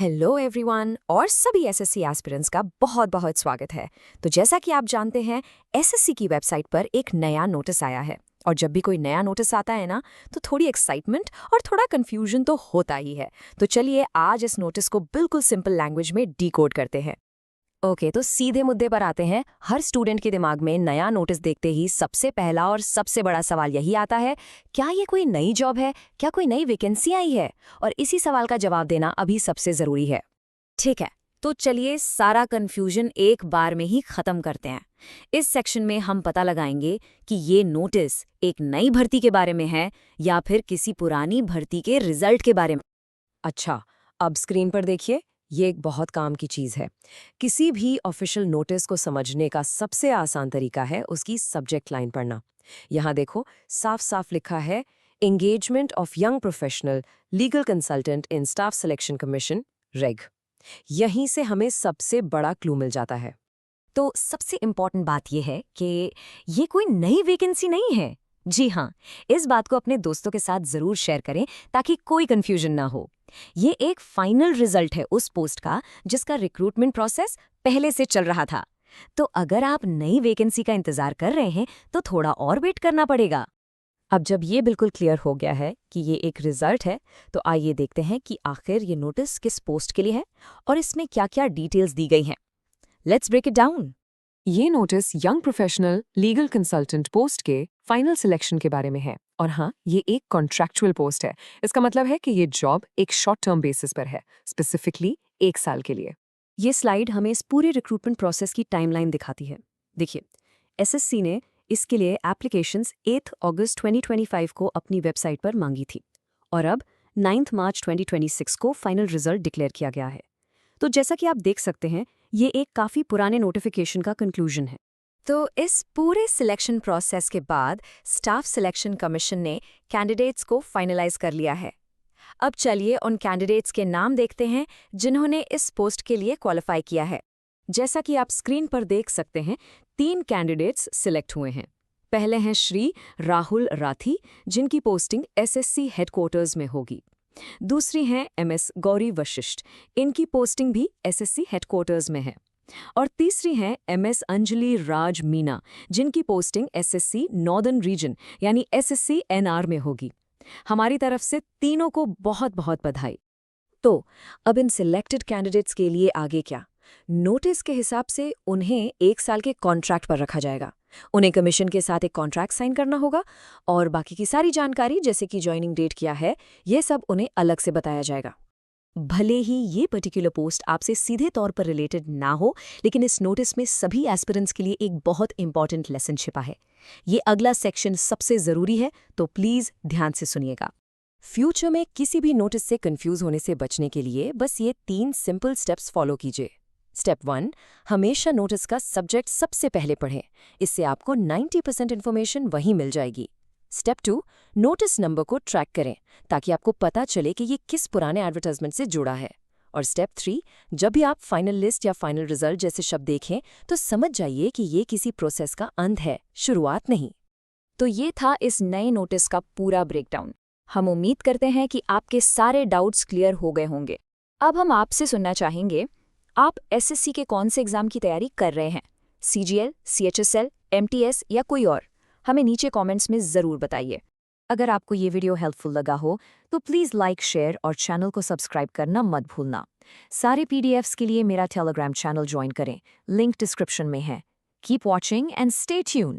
Hello everyone और सभी SSC aspirants का बहुत बहुत स्वागत है। तो जैसा कि आप जानते हैं, एसएससी की वेबसाइट पर एक नया नोटिस आया है। और जब भी कोई नया नोटिस आता है ना, तो थोड़ी एक्साइटमेंट और थोड़ा कंफ्यूजन तो होता ही है। तो चलिए आज इस नोटिस को बिल्कुल सिंपल लैंग्वेज में डीकोड करते हैं। ओके, तो सीधे मुद्दे पर आते हैं। हर स्टूडेंट के दिमाग में नया नोटिस देखते ही सबसे पहला और सबसे बड़ा सवाल यही आता है, क्या ये कोई नई जॉब है, क्या कोई नई वैकेंसी आई है? और इसी सवाल का जवाब देना अभी सबसे जरूरी है। ठीक है, तो चलिए सारा कंफ्यूजन एक बार में ही खत्म करते हैं। इस सेक्शन में हम पता लगाएंगे कि ये नोटिस एक नई भर्ती के बारे में है या फिर किसी पुरानी भर्ती के रिजल्ट के बारे में। अच्छा, अब स्क्रीन पर देखिए, ये एक बहुत काम की चीज़ है। किसी भी ऑफिशियल नोटिस को समझने का सबसे आसान तरीका है उसकी सब्जेक्ट लाइन पढ़ना। यहाँ देखो, साफ साफ लिखा है, engagement of young professional legal consultant in staff selection commission रेग। यहीं से हमें सबसे बड़ा क्लू मिल जाता है। तो सबसे इम्पॉर्टेंट बात यह है कि ये कोई नई वैकेंसी नहीं है। जी हाँ, इस बात को अपने दोस्तों के साथ जरूर शेयर करें ताकि कोई कंफ्यूजन ना हो। ये एक फाइनल रिजल्ट है उस पोस्ट का जिसका रिक्रूटमेंट प्रोसेस पहले से चल रहा था। तो अगर आप नई वैकेंसी का इंतजार कर रहे हैं तो थोड़ा और वेट करना पड़ेगा। अब जब ये बिल्कुल क्लियर हो गया है कि ये एक रिजल्ट है, तो आइए देखते हैं कि आखिर ये नोटिस किस पोस्ट के लिए है और इसमें क्या क्या डिटेल्स दी गई हैं। Let's break it down. ये notice young professional legal consultant post के फाइनल सिलेक्शन के बारे में है। और हाँ, ये एक कॉन्ट्रैक्चुअल पोस्ट है। इसका मतलब है कि ये जॉब एक शॉर्ट टर्म बेसिस पर है, स्पेसिफिकली 1 साल के लिए। ये स्लाइड हमें इस पूरे रिक्रूटमेंट प्रोसेस की टाइमलाइन दिखाती है। देखिए, एसएससी ने इसके लिए एप्लीकेशंस 8 अगस्त 2025 को अपनी वेबसाइट पर मांगी थी और अब 9 मार्च 2026 को फाइनल रिजल्ट डिक्लेयर किया गया है। तो जैसा कि आप देख सकते हैं, ये एक काफ़ी पुराने नोटिफिकेशन का कंक्लूजन है। तो इस पूरे सिलेक्शन प्रोसेस के बाद स्टाफ सिलेक्शन कमीशन ने कैंडिडेट्स को फाइनलाइज कर लिया है। अब चलिए उन कैंडिडेट्स के नाम देखते हैं जिन्होंने इस पोस्ट के लिए क्वालिफाई किया है। जैसा कि आप स्क्रीन पर देख सकते हैं, 3 कैंडिडेट्स सिलेक्ट हुए हैं। पहले हैं श्री राहुल राठी, जिनकी पोस्टिंग एसएससी हेडक्वार्टर्स में होगी। दूसरी हैं एमएस गौरी वशिष्ठ, इनकी पोस्टिंग भी एसएससी हेडक्वार्टर्स में है। और तीसरी हैं एमएस अंजलि राज मीना, जिनकी पोस्टिंग एसएससी नॉर्दर्न रीजन यानी एसएससी एनआर में होगी। हमारी तरफ से तीनों को बहुत बहुत बधाई। तो अब इन सिलेक्टेड कैंडिडेट्स के लिए आगे क्या? नोटिस के हिसाब से उन्हें 1 साल के कॉन्ट्रैक्ट पर रखा जाएगा। उन्हें कमीशन के साथ एक कॉन्ट्रैक्ट साइन करना होगा और बाकी की सारी जानकारी, जैसे कि ज्वाइनिंग डेट क्या है, ये सब उन्हें अलग से बताया जाएगा। भले ही ये पर्टिकुलर पोस्ट आपसे सीधे तौर पर रिलेटेड ना हो, लेकिन इस नोटिस में सभी एस्पिरेंट्स के लिए एक बहुत इंपॉर्टेंट लेसन छिपा है। ये अगला सेक्शन सबसे ज़रूरी है, तो प्लीज़ ध्यान से सुनिएगा। फ्यूचर में किसी भी नोटिस से कंफ्यूज होने से बचने के लिए बस ये 3 सिंपल स्टेप्स फॉलो कीजिए। स्टेप 1, हमेशा नोटिस का सब्जेक्ट सबसे पहले पढ़ें। इससे आपको 90% इन्फॉर्मेशन वहीं मिल जाएगी। स्टेप 2, नोटिस नंबर को ट्रैक करें ताकि आपको पता चले कि ये किस पुराने एडवर्टाइजमेंट से जुड़ा है। और स्टेप 3, जब भी आप फाइनल लिस्ट या फाइनल रिजल्ट जैसे शब्द देखें तो समझ जाइए कि ये किसी प्रोसेस का अंत है, शुरुआत नहीं। तो ये था इस नए नोटिस का पूरा ब्रेकडाउन। हम उम्मीद करते हैं कि आपके सारे डाउट्स क्लियर हो गए होंगे। अब हम आपसे सुनना चाहेंगे, आप एसएससी के कौन से एग्जाम की तैयारी कर रहे हैं? सीजीएल, सीएचएसएल, एमटीएस या कोई और? हमें नीचे कमेंट्स में ज़रूर बताइए। अगर आपको ये वीडियो हेल्पफुल लगा हो तो प्लीज़ लाइक, शेयर और चैनल को सब्सक्राइब करना मत भूलना। सारे पीडीएफ्स के लिए मेरा टेलीग्राम चैनल ज्वाइन करें, लिंक डिस्क्रिप्शन में है। Keep watching and stay tuned.